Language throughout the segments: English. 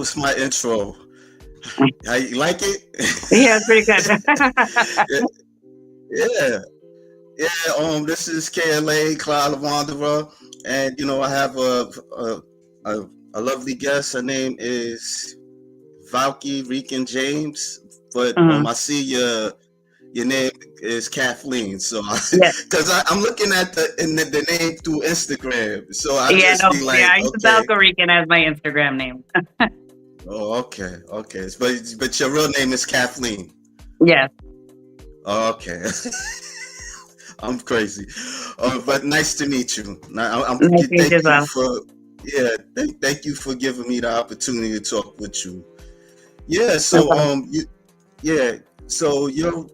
was my intro. How you like it? Yeah, it's pretty good. Yeah, yeah. This is Kaale, Cloud of Wanderer, and I have a, a lovely guest. Her name is Valky Rican James, but Mhm. I see your name is Kathleen. So, Yeah, because I'm looking at the name through Instagram, so I yeah, just no, be yeah. like, I use okay, Valky Rican as my Instagram name. oh, okay, okay. But your real name is Kathleen. Yes, Okay. I'm crazy. But nice to meet you. nice to meet you Thank as you well. for, yeah, thank you for giving me the opportunity to talk with you. Yeah, No so problem. yeah, so you're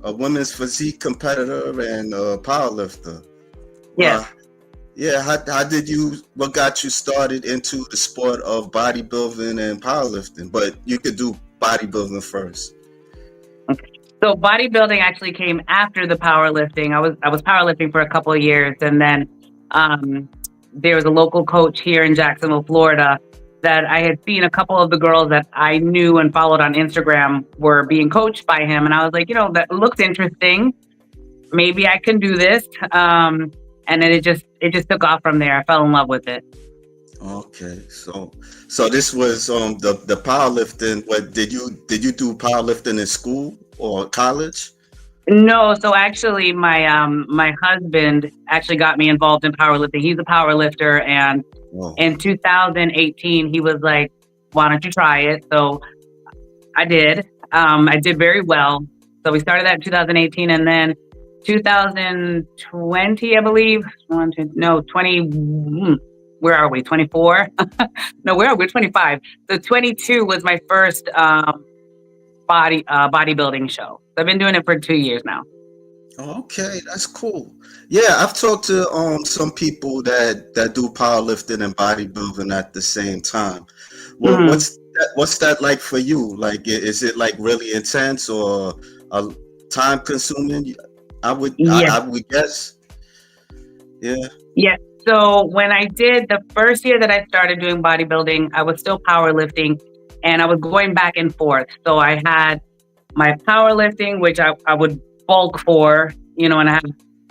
a women's physique competitor and a powerlifter. Yes. Well, yeah, how did what got you started into the sport of bodybuilding and powerlifting? But you could do bodybuilding first. Okay. So bodybuilding actually came after the powerlifting. I was powerlifting for a couple of years, and then um, there was a local coach here in Jacksonville, Florida, that I had seen a couple of the girls that I knew and followed on Instagram were being coached by him, and I was like, that looks interesting. Maybe I can do this. And then it just took off from there. I fell in love with it. Okay, so this was the powerlifting. What did you do powerlifting in school or college? No, so actually my husband actually got me involved in powerlifting. He's a powerlifter, and Oh, in 2018 he was like, "Why don't you try it?" So I did. I did very well. So we started that in 2018, and then 2020, I believe. No, 20. Where are we? 24? No, where are we? 25. So 22 was my first bodybuilding show. So I've been doing it for 2 years now. okay, that's cool. Yeah, I've talked to some people that do powerlifting and bodybuilding at the same time. Well, Hmm. what's that like for you? Like, is it like really intense or time consuming? Yeah. I would guess. Yeah. Yeah. So when I did the first year that I started doing bodybuilding, I was still powerlifting, and I was going back and forth. So I had my powerlifting, which I would bulk for, and I have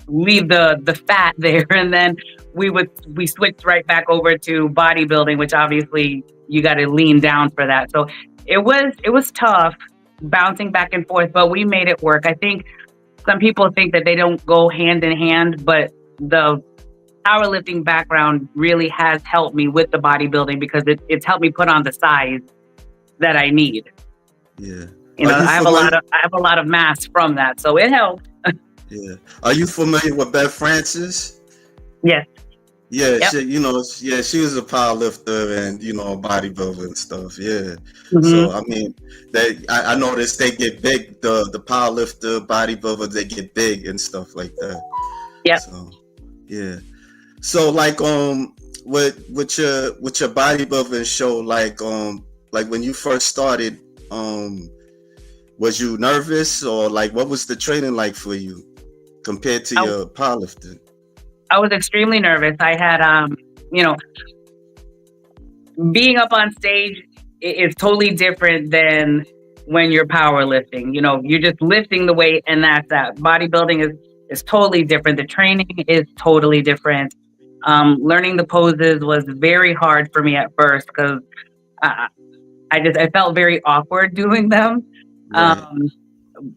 leave the fat there. And then we switched right back over to bodybuilding, which obviously you got to lean down for that. So it was tough bouncing back and forth, but we made it work. I think some people think that they don't go hand in hand, but the powerlifting background really has helped me with the bodybuilding because it's helped me put on the size that I need. Yeah. Are you I have a familiar? lot of mass from that, so it helped. Yeah. Are you familiar with Beth Francis? Yes. Yeah, Yep. yeah, she was a power lifter and a bodybuilder and stuff. Yeah. Hmm. So I mean, I noticed they get big. The power lifter, bodybuilder, they get big and stuff like that. Yep. So yeah. So like with your bodybuilding show, like when you first started, was you nervous or like what was the training like for you compared to I, your powerlifting? I was extremely nervous. I had you know, being up on stage is totally different than when you're powerlifting. You're just lifting the weight and that's that. Bodybuilding is totally different. The training is totally different. Learning the poses was very hard for me at first because I, I felt very awkward doing them. Right. Um,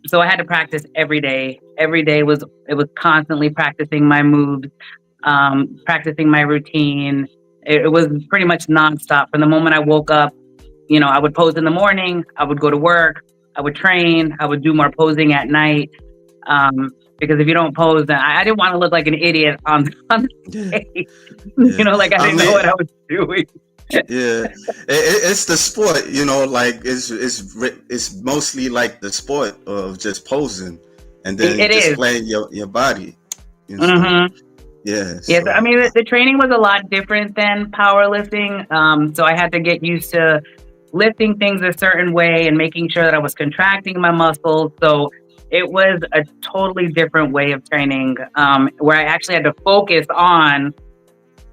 so I had to practice every day. Every day it was constantly practicing my moves, practicing my routine. It was pretty much nonstop. From the moment I woke up, I would pose in the morning, I would go to work, I would train, I would do more posing at night. Because if you don't pose, then I didn't want to look like an idiot on Yeah. stage. Yeah. Like I I didn't know mean, what I was doing. yeah, it's the sport, like it's mostly like the sport of just posing and then It just is. playing your body and stuff. Hmm. Yeah, Yes, I so mean the training was a lot different than powerlifting. So I had to get used to lifting things a certain way and making sure that I was contracting my muscles. So it was a totally different way of training, where I actually had to focus on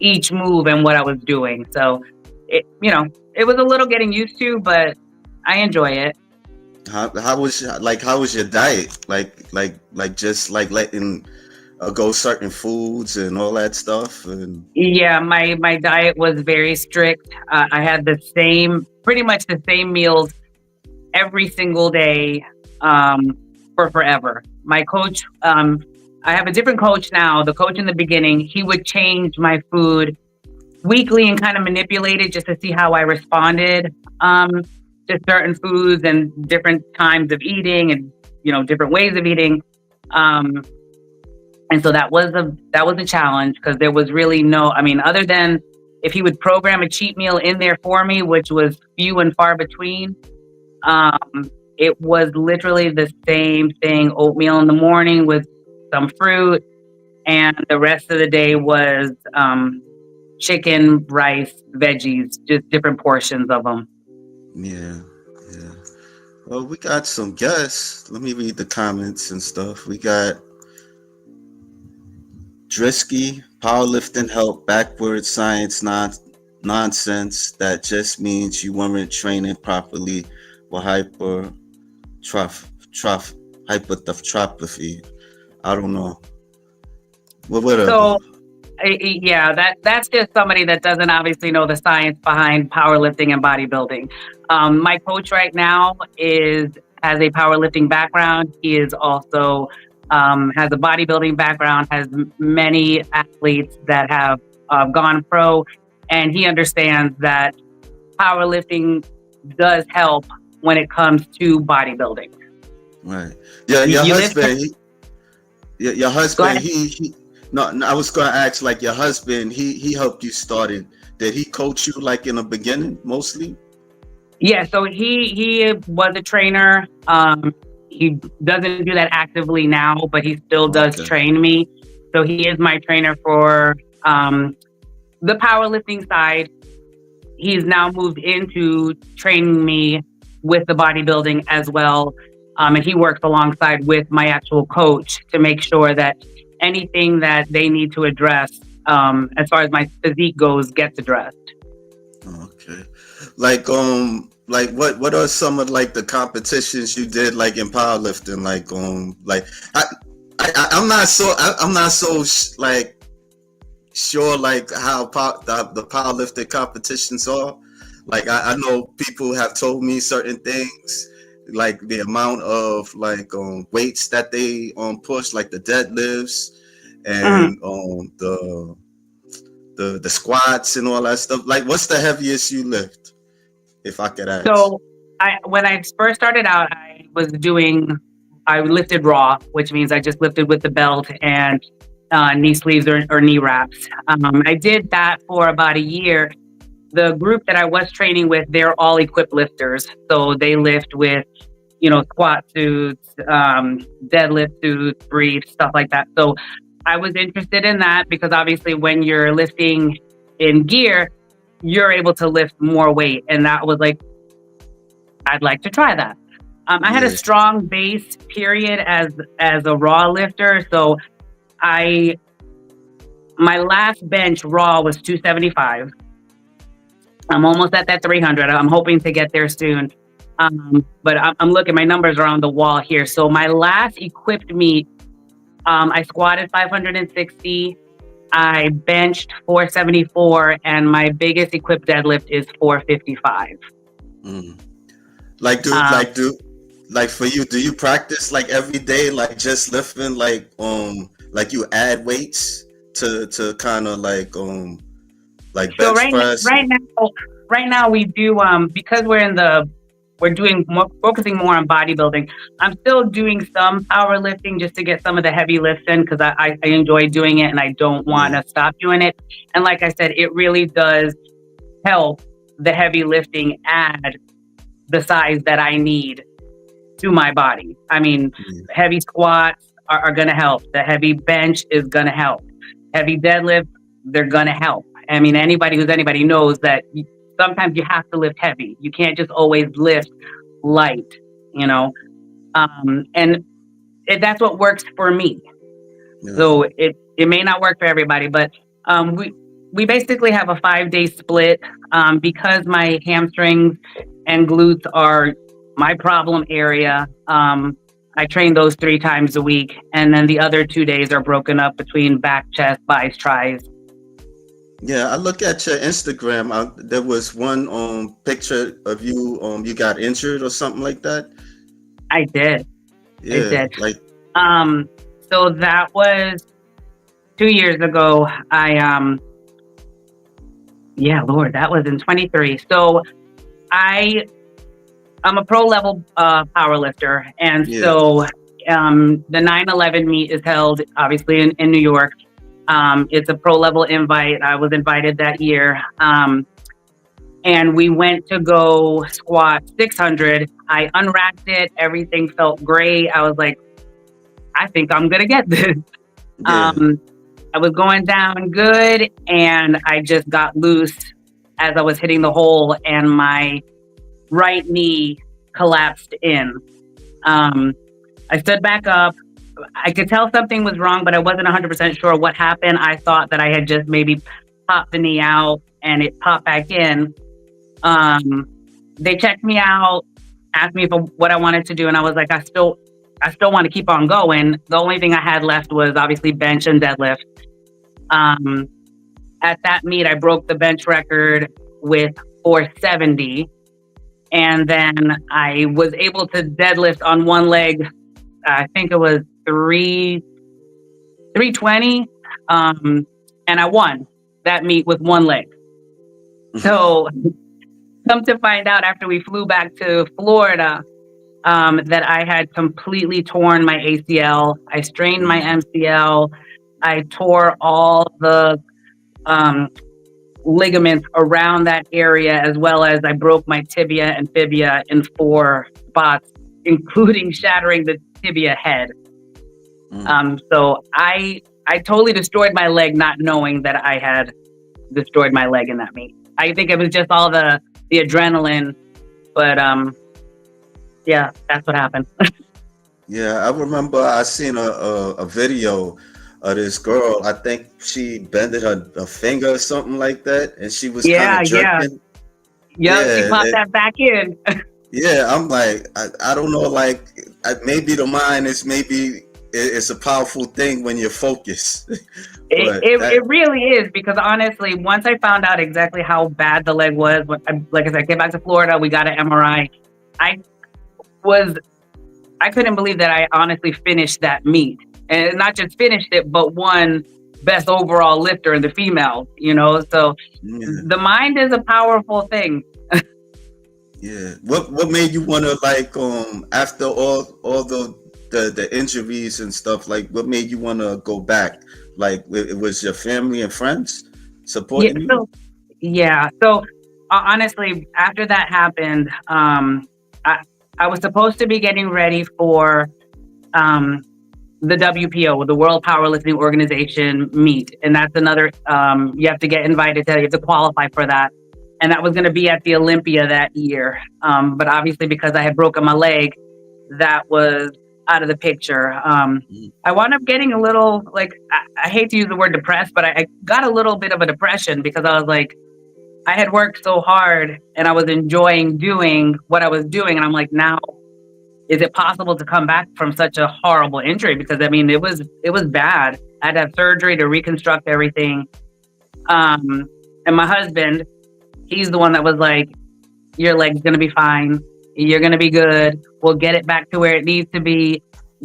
each move and what I was doing. So it was a little getting used to, but I enjoy it. How was your diet? Just like letting go certain foods and all that stuff and Yeah, my diet was very strict. I had pretty much the same meals every single day, for forever. My coach, I have a different coach now. The coach in the beginning, he would change my food weekly and kind of manipulate it just to see how I responded, to certain foods and different times of eating and different ways of eating. Um, and so that was a challenge because there was really no, I mean, other than if he would program a cheat meal in there for me, which was few and far between. Um, it was literally the same thing: oatmeal in the morning with some fruit, and the rest of the day was chicken, rice, veggies, just different portions of them. yeah, yeah. Well, we got some guests. Let me read the comments and stuff. We got Drisky, powerlifting help, backward science nonsense. That just means you weren't training properly with hypertrophy. I don't know. Well, whatever. So yeah, that's just somebody that doesn't obviously know the science behind powerlifting and bodybuilding. My coach right now is has a powerlifting background. He is also has a bodybuilding background. Has many athletes that have gone pro, and he understands that powerlifting does help when it comes to bodybuilding. Right. Yeah, You lift. your Go husband, ahead. he no, I was gonna ask like your husband, he helped you started. Did he coach you like in the beginning mostly? Yeah, so he was a trainer. He doesn't do that actively now, but he still does Okay. train me. So he is my trainer for the powerlifting side. He's now moved into training me with the bodybuilding as well. And he works alongside with my actual coach to make sure that anything that they need to address, as far as my physique goes, gets addressed. Okay. Like what are some of like the competitions you did like in powerlifting? Like I, I'm not so like sure like how the powerlifting competitions are. Like I know people have told me certain things, like the amount of like weights that they push, like the deadlifts Mhm. and the squats and all that stuff. Like, what's the heaviest you lift, if I could ask? So when I first started out, I lifted raw, which means I just lifted with the belt and knee sleeves or knee wraps. I did that for about a year. The group that I was training with, they're all equipped lifters. So they lift with, squat suits, deadlift suits, briefs, stuff like that. So I was interested in that because obviously when you're lifting in gear, you're able to lift more weight. And that was like, I'd like to try that. I had a Yeah. strong base period as a raw lifter. So I my last bench raw was 275. I'm almost at that 300. I'm hoping to get there soon. But I'm looking, my numbers are on the wall here. So my last equipped meet, I squatted 560. I benched 474, and my biggest equipped deadlift is 455. Mm. Like, Um, like for you, do you practice like every day, like just lifting, like you add weights to kind of like so bench press? right now we do, because we're doing more, focusing more on bodybuilding. I'm still doing some powerlifting just to get some of the heavy lifts in because I enjoy doing it and I don't want Yeah. to stop doing it. And like I said, it really does help the heavy lifting add the size that I need to my body. I mean, Yeah. heavy squats are going to help. The heavy bench is going to help. Heavy deadlift, they're going to help. I mean, anybody knows that sometimes you have to lift heavy. You can't just always lift light, you know? And that's what works for me. Yeah. So it may not work for everybody, but we we basically have a 5-day split because my hamstrings and glutes are my problem area. I train those 3 times a week, and then the other 2 days are broken up between back, chest, bis, tris. Yeah, I look at your Instagram. There was one picture of you. You got injured or something like that. I did. I Yeah, did. like Um, so that was 2 years ago. Yeah, Lord, that was in 23. So I'm a pro level power lifter. And yeah, so the 9/11 meet is held obviously in New York. It's a pro level invite. I was invited that year. And we went to go squat 600. I unracked it. Everything felt great. I was like, I think I'm going to get this. yeah. I was going down good, and I just got loose as I was hitting the hole, and my right knee collapsed in. I stood back up. I could tell something was wrong, but I wasn't 100% sure what happened. I thought that I had just maybe popped the knee out and it popped back in. They checked me out, asked me what I wanted to do, and I was like, I still want to keep on going. The only thing I had left was obviously bench and deadlift. At that meet, I broke the bench record with 470. And then I was able to deadlift on one leg. I think it was 320. And I won that meet with one leg. So come to find out after we flew back to Florida, that I had completely torn my ACL. I strained my MCL. I tore all the ligaments around that area, as well as I broke my tibia and fibia in 4 spots, including shattering the tibia head. So I totally destroyed my leg, not knowing that I had destroyed my leg in that meet. I think it was just all the adrenaline, but yeah, that's what happened. Yeah, I remember I seen a video of this girl. I think she bended her finger or something like that, and she was kind Yeah, of yeah. jerking. Yep, she popped that back in. Yeah, I'm like, I don't know, like maybe the mind is maybe it's a powerful thing when you're focused. But It really is, because honestly, once I found out exactly how bad the leg was, like I said, I came back to Florida, we got an MRI. I couldn't believe that I honestly finished that meet, and not just finished it, but won best overall lifter in the female. So the mind is a powerful thing. Yeah. What made you want to, like, after all the injuries and stuff, like what made you want to go back? Like it was your family and friends supporting you? So honestly, after that happened, I was supposed to be getting ready for the WPO, the World Powerlifting Organization meet. And that's another, you have to get invited to, you have to qualify for that. And that was going to be at the Olympia that year. But obviously, because I had broken my leg, that was out of the picture. I wound up getting a little, like, I hate to use the word depressed, but I got a little bit of a depression, because I was like, I had worked so hard and I was enjoying doing what I was doing. And I'm like, now, is it possible to come back from such a horrible injury? Because I mean, it was bad. I had to have surgery to reconstruct everything. And my husband, he's the one that was like, your leg's going to be fine. You're going to be good. We'll get it back to where it needs to be.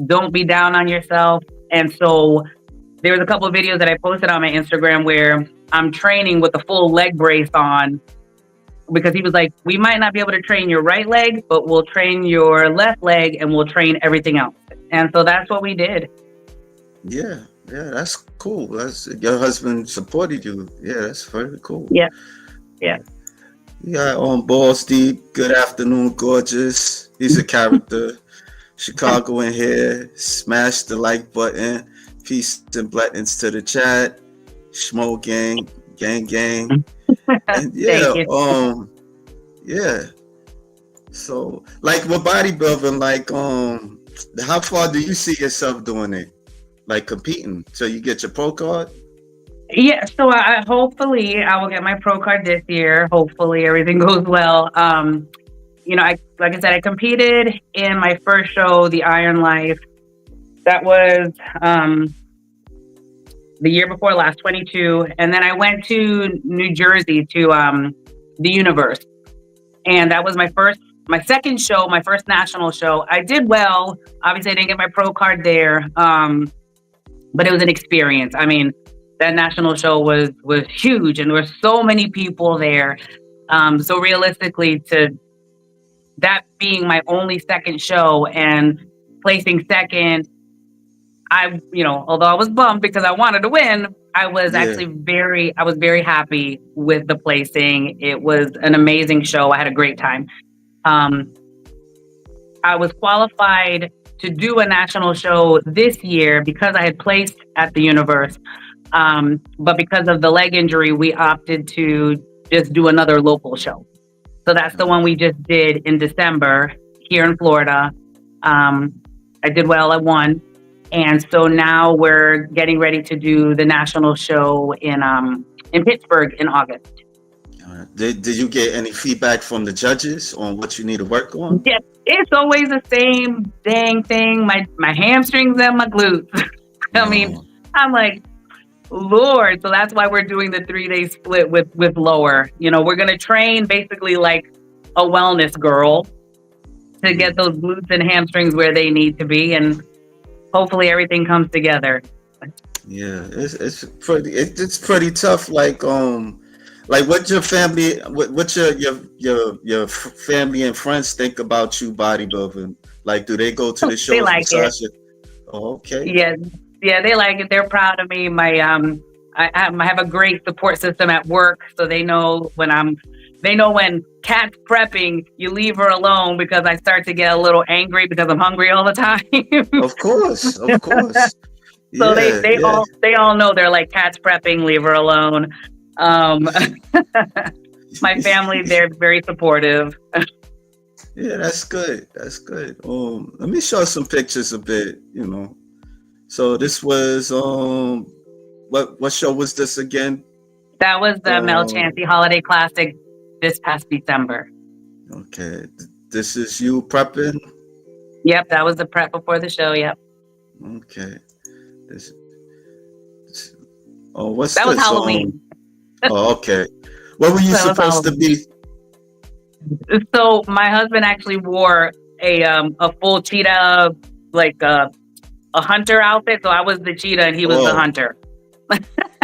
Don't be down on yourself. And so there was a couple of videos that I posted on my Instagram where I'm training with a full leg brace on, because he was like, we might not be able to train your right leg, but we'll train your left leg and we'll train everything else. And so that's what we did. Yeah, that's cool. That's your husband supported you. Yeah, that's very cool. Yeah. You got on Balls Deep. Good afternoon, gorgeous. He's a character. Chicago in here. Smash the like button. Peace and blessings to the chat. Schmo gang. And yeah. So, like, with bodybuilding, like, how far do you see yourself doing it? Like competing till you get your pro card? Yeah, so I hopefully I will get my pro card this year. Hopefully everything goes well. I like I said, I competed in my first show, the Iron Life. That was the year before last, 22, and then I went to New Jersey to the Universe, and that was my second show, my first national show. I did well. Obviously, I didn't get my pro card there, but it was an experience. I mean, that national show was huge, and there were so many people there. So realistically, to that being my only second show and placing second, although I was bummed because I wanted to win, Yeah, I was very happy with the placing. It was an amazing show. I had a great time. Um, I was qualified to do a national show this year because I had placed at the Universe. But because of the leg injury, we opted to just do another local show. So that's the one we just did in December here in Florida. I did well, I won. And so now we're getting ready to do the national show in Pittsburgh in August. did you get any feedback from the judges on what you need to work on? Yeah, it's always the same dang thing. My hamstrings and my glutes. I mean, Oh, I'm like, Lord. So that's why we're doing the 3 day split with lower. We're gonna train basically like a wellness girl to yeah. get those glutes and hamstrings where they need to be, and hopefully everything comes together. Yeah, it's pretty tough. Like what your family, what your family and friends think about you bodybuilding? Like, do they go to the They shows like it. besides you? Oh, okay. Yeah, yeah, they like it. They're proud of me. I have a great support system at work, so they know when Kat's prepping, you leave her alone because I start to get a little angry because I'm hungry all the time. Of course, of course. So Yeah, yeah, they all know they're like, Kat's prepping, leave her alone. Um, my family, they're very supportive. yeah. That's good. That's good. Let me show some pictures a bit. So this was what show was this again? That was the Mel Um, Chancey Holiday Classic this past December. okay. This is you prepping. Yep, that was the prep before the show. Yep, Okay. This, oh, what's that was this? Halloween. Oh, okay. What were you That was supposed to Halloween. be? So my husband actually wore a full cheetah, like a hunter outfit. So I was the cheetah and he was the Oh, hunter.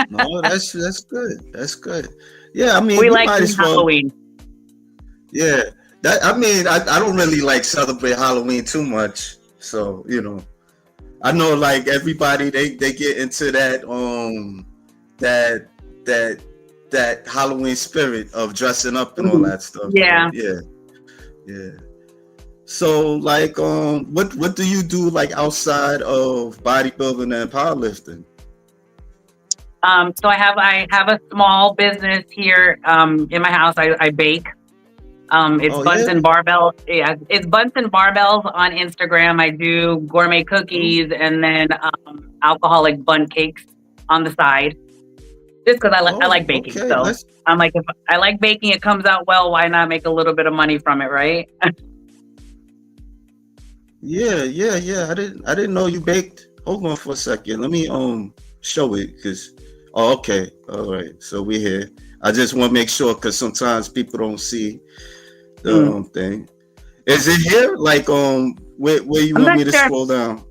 no, that's good. That's good. Yeah, I mean, We you like might doing as well. Halloween. Yeah, that. I mean, I don't really like celebrate Halloween too much. So I know like everybody they get into that that that Halloween spirit of dressing up and all Mhm. that stuff. But Yeah. yeah, yeah. So like what do you do like outside of bodybuilding and powerlifting? So I have a small business here in my house. I bake. It's Oh Buns yeah. and Barbell. Yeah, it's Buns and Barbells on Instagram. I do gourmet Oh, cookies and then alcoholic bun cakes on the side. Just because I oh, like baking. okay. So Let's I'm like, if I like baking, it comes out well. Why not make a little bit of money from it, right? Yeah, yeah, yeah. I didn't know you baked. Hold on for a second. Let me show it because okay. All right. So we here. I just want to make sure because sometimes people don't see the Mm. thing. Is it here? Like where you I'm want not me to sure. scroll down?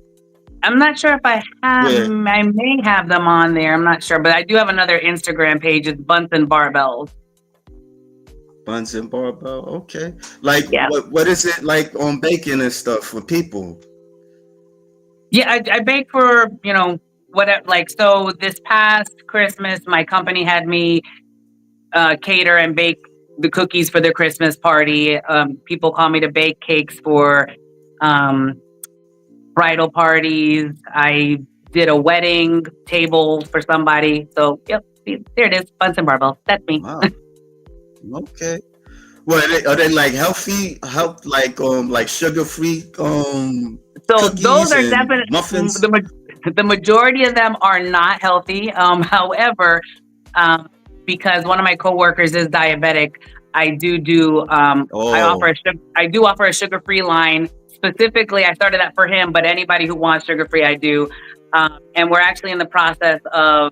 I'm not sure if I have. Where I may have them on there. I'm not sure, but I do have another Instagram page. It's Buns and Barbells. Buns and barbell. Okay. Like Yeah, what is it like on baking and stuff for people? yeah. I bake for whatever. Like, so this past Christmas, my company had me cater and bake the cookies for their Christmas party. People call me to bake cakes for um, bridal parties. I did a wedding table for somebody. So, yep, there it is. Buns and Barbells. That's me. Wow. Okay. Well, are they like healthy, like sugar free So those cookies are and definitely muffins? The majority of them are not healthy. However, um, because one of my coworkers is diabetic, I do Oh, I do offer a sugar free line. Specifically, I started that for him, but anybody who wants sugar free, I do. And we're actually in the process of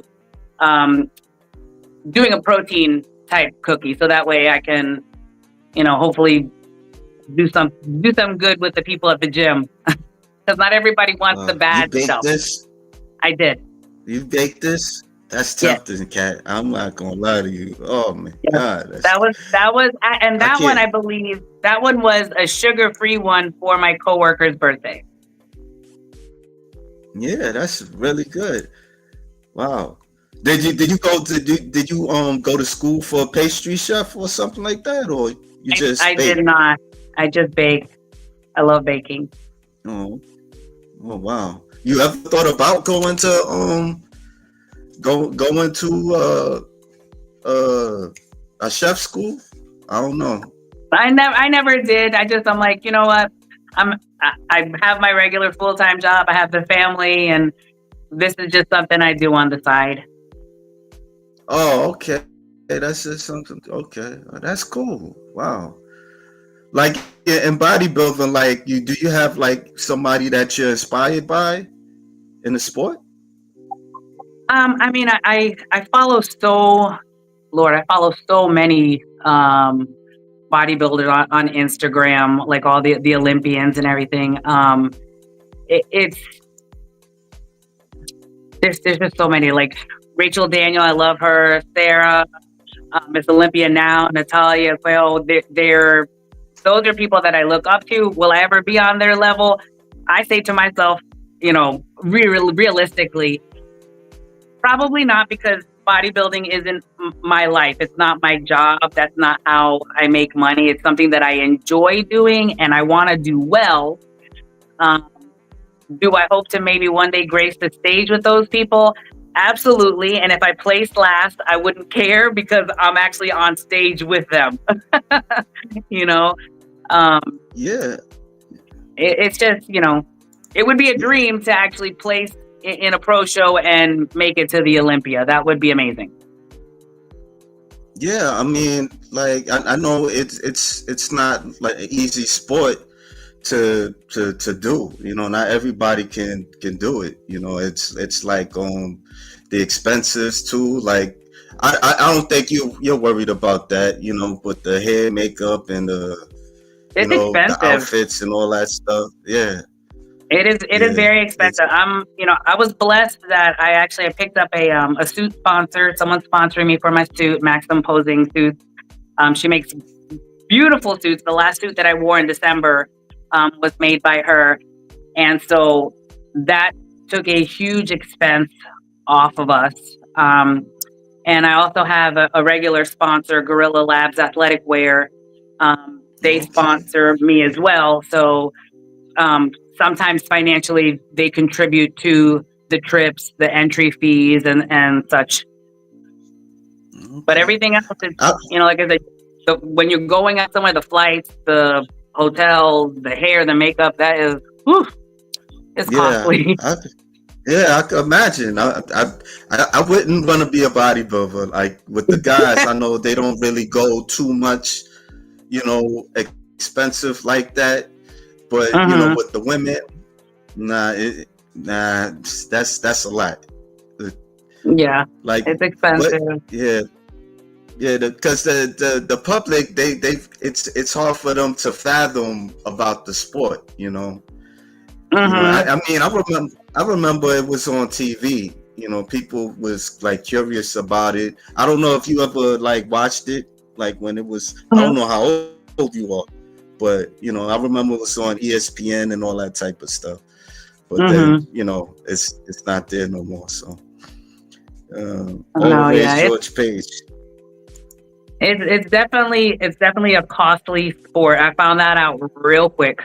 um, doing a protein type cookie, so that way I can, hopefully do some do some good with the people at the gym because not everybody wants the you bad baked stuff. this? I did. You baked this? That's Yes. tempting, cat. I'm not gonna lie to you. Oh my Yes. God, That that's was and I that one can't. I believe that one was a sugar-free one for my coworker's birthday. Yeah, that's really good. Wow. Did you go to school for a pastry chef or something like that, or you I just did bake? not. I just baked. I love baking. Oh, oh wow. You ever thought about going to a chef school? I don't know. I never did. I'm like, you know what? I have my regular full-time job. I have the family, and this is just something I do on the side. Oh, okay. That's just something. Okay, that's cool. Wow. Like in bodybuilding, like do you have like somebody that you're inspired by in the sport? I mean, I follow Lord, I follow so many bodybuilders on Instagram, like all the Olympians and everything. It's there's just so many. Like Rachel Daniel, I love her. Sarah, Miss Olympia now. Natalia, well, they're those are people that I look up to. Will I ever be on their level? I say to myself, realistically, probably not, because bodybuilding isn't my life. It's not my job. That's not how I make money. It's something that I enjoy doing and I want to do well. Um, do I hope to maybe one day grace the stage with those people? Absolutely. And if I placed last, I wouldn't care because I'm actually on stage with them. you know, um, Yeah. it's just, it would be a dream to actually place in a pro show and make it to the Olympia. That would be amazing. Yeah, I mean, like I know it's not like an easy sport to do. Not everybody can do it. It's like the expenses too. Like I don't think you're worried about that. With the hair, makeup, and It's the expensive. outfits and all that stuff. Yeah, It is yeah. very It's expensive. I was blessed that I picked up a suit sponsor. Someone sponsoring me for my suit, Maxim Posing Suits. She makes beautiful suits. The last suit that I wore in December was made by her. And so that took a huge expense off of us. And I also have a regular sponsor, Gorilla Labs Athletic Wear. They okay. sponsor me as well. So sometimes financially they contribute to the trips, the entry fees, and such. But Okay. everything else is, I, like I said, when you're going out somewhere, the flights, the hotels, the hair, the makeup, that is, whew, it's yeah. costly. Yeah, I could imagine. I wouldn't want to be a bodybuilder. Like with the guys, I know they don't really go too much, expensive like that. But hmm with the women, nah, that's a lot. Uh, Yeah, Like it's what? expensive. Yeah, yeah. Because the public, it's hard for them to fathom about the sport. hmm I mean, I remember it was on TV. People was like curious about it. I don't know if you ever like watched it, like when it was. I hmm don't know how old you are, but I remember it was on ESPN and all that type of stuff. But then hmm it's not there no more. So No, always yeah, George Page. it's definitely a costly sport. I found that out real quick.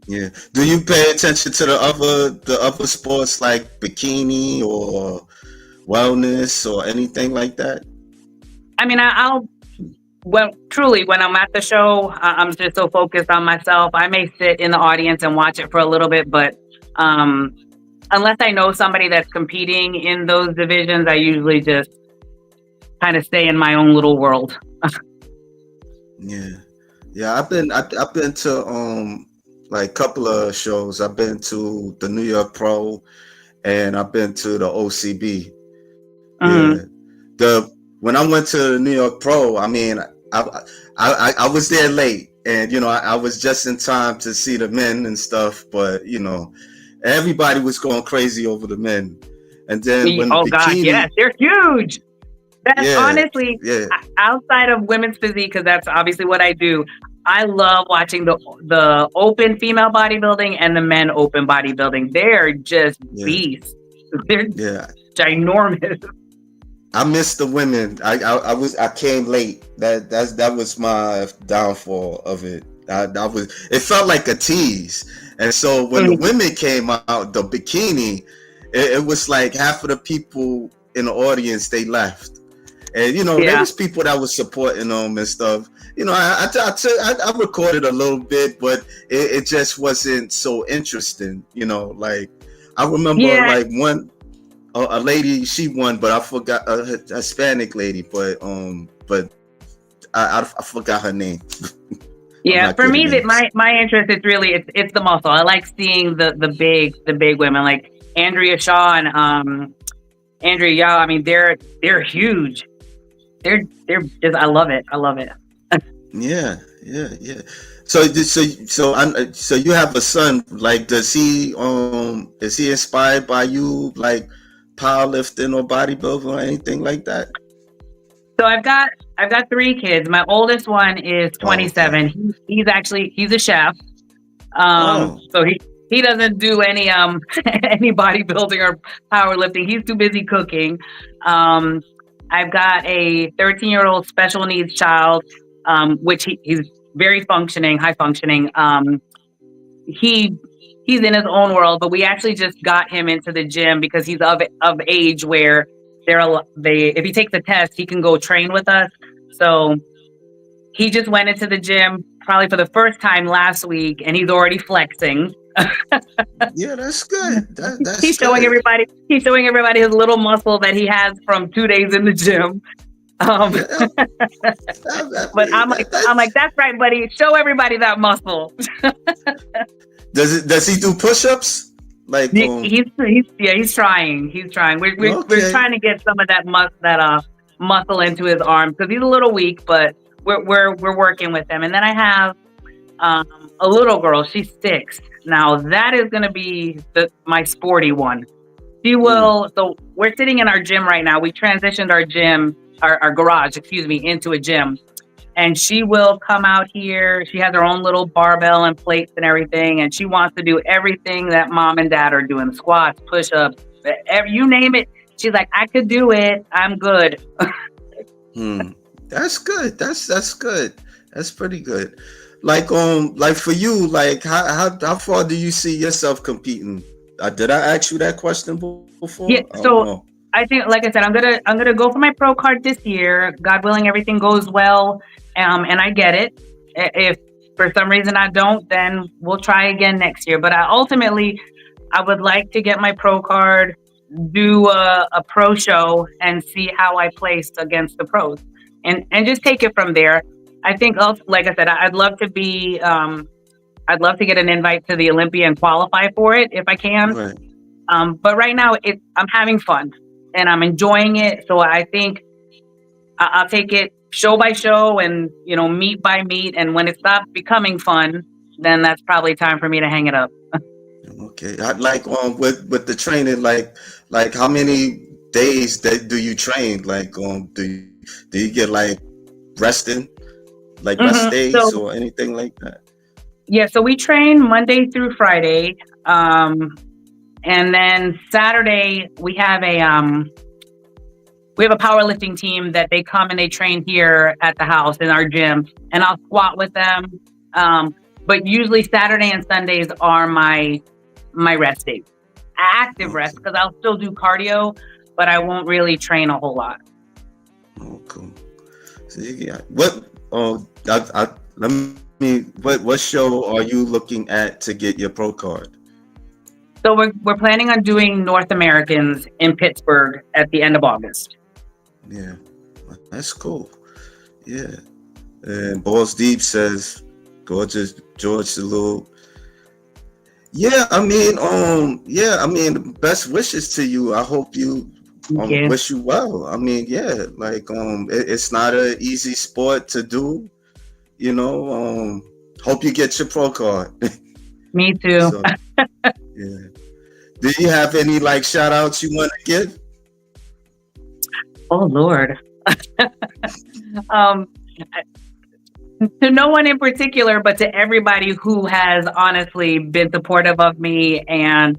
Yeah. Do you pay attention to the other sports like bikini or wellness or anything like that? I mean, I'll well, truly, when I'm at the show, I'm just so focused on myself. I may sit in the audience and watch it for a little bit, but um, unless I know somebody that's competing in those divisions, I usually just kind of stay in my own little world. Yeah, yeah. I've been to like couple of shows. I've been to the New York Pro, and I've been to the OCB. Yeah, Hmm. the when I went to the New York Pro, I mean, I was there late, and I was just in time to see the men and stuff. But everybody was going crazy over the men, and then when Oh gosh, bikini, yes, they're huge. That yeah, honestly, yeah, outside of women's physique, because that's obviously what I do. I love watching the open female bodybuilding and the men open bodybuilding. They're just yeah, beasts. They're yeah. ginormous. I missed the women. I came late. That was my downfall of it. It felt like a tease. And so when the women came out, the bikini, it was like half of the people in the audience they left. And there Yeah, was people that was supporting them and stuff. I recorded a little bit, but it just wasn't so interesting. Like I remember yeah, like a lady, she won, but I forgot a Hispanic lady, but I forgot her name. I'm yeah. not For good at me, that names. my interest is really it's the muscle. I like seeing the big women like Andrea Shaw and Andrea Yao. I mean, they're huge. They're just I love it. I love it. Yeah, yeah, yeah. So you have a son. Like, does he is he inspired by you, like powerlifting or bodybuilding or anything like that? So I've got three kids. My oldest one is Oh, okay. 27. He's a chef. Oh, So he doesn't do any any bodybuilding or powerlifting. He's too busy cooking. Um, I've got a 13-year-old special needs child, which he's very functioning, high functioning. He he's in his own world, but we actually just got him into the gym because he's of age where they if he takes a test, he can go train with us. So he just went into the gym probably for the first time last week, and he's already flexing. yeah, that's good. That's He's showing good. everybody. He's showing everybody his little muscle that he has from 2 days in the gym. Um, Yeah, I but mean, I'm like, that's right, buddy. Show everybody that muscle. does he do push-ups? Like, He's trying. He's trying. We're okay. trying to get some of that muscle into his arms because he's a little weak, but we're working with him. And then I have a little girl. She's 6 now. That is going to be my sporty one. She Mm. will. So we're sitting in our gym right now. We transitioned our gym, our garage, excuse me, into a gym. And she will come out here. She has her own little barbell and plates and everything. And she wants to do everything that mom and dad are doing: squats, push ups, you name it. She's like, I could do it. I'm good. Hmm. That's good. That's good. That's pretty good. Like for you, like how far do you see yourself competing? Did I ask you that question Yeah. before? I don't So know. I think, like I said, I'm gonna go for my pro card this year. God willing, everything goes well, and I get it. If for some reason I don't, then we'll try again next year. But I would like to get my pro card, do a pro show, and see how I place against the pros, and just take it from there. I think, also, like I said, I'd love to be. I'd love to get an invite to the Olympia and qualify for it if I can. Right. But right now, I'm having fun and I'm enjoying it. So I think I'll take it show by show and meet by meet. And when it stops becoming fun, then that's probably time for me to hang it up. Okay. Like with the training, like how many days that do you train? Like do you get like resting, like rest days So or anything like that? yeah, so we train Monday through Friday, and then Saturday we have a powerlifting team that they come and they train here at the house in our gym, and I'll squat with them. But usually Saturday and Sundays are my rest days, active rest, Okay. because I'll still do cardio, but I won't really train a whole lot. Oh, cool. So what? Oh, let me. What show are you looking at to get your pro card? So we're planning on doing North Americans in Pittsburgh at the end of August. Yeah, that's cool. Yeah. And Balls Deep says, gorgeous George Salute. Yeah, yeah, I mean, best wishes to you. I hope you Thank you. wish you well. I mean, yeah, like it's not an easy sport to do, you know. Hope you get your pro card. Me too. So yeah. Do you have any like shout outs you want to give? Oh Lord. um, to no one in particular, but to everybody who has honestly been supportive of me and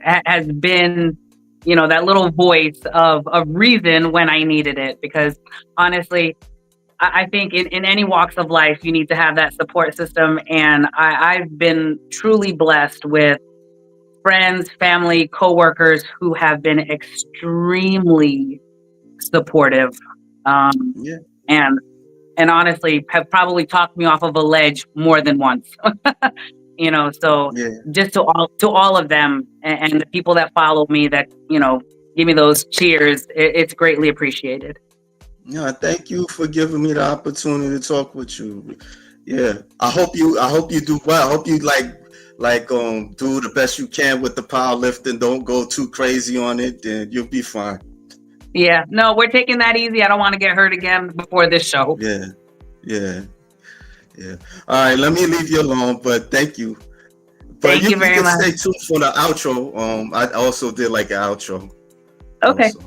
has been, that little voice of reason when I needed it. Because honestly, I think in any walks of life, you need to have that support system. And I've been truly blessed with friends, family, coworkers who have been extremely supportive. Um, Yeah, and and honestly have probably talked me off of a ledge more than once. So yeah. just to all of them and the people that follow me that, give me those cheers, it's greatly appreciated. Yeah, thank you for giving me the opportunity to talk with you. Yeah, I hope you do well. I hope you do the best you can with the powerlifting. Don't go too crazy on it, then you'll be fine. Yeah, no, we're taking that easy. I don't want to get hurt again before this show. Yeah, yeah, yeah. All right, let me leave you alone, but thank you. But Thank you you you very can much. stay tuned for the outro. I also did like an outro Okay. also.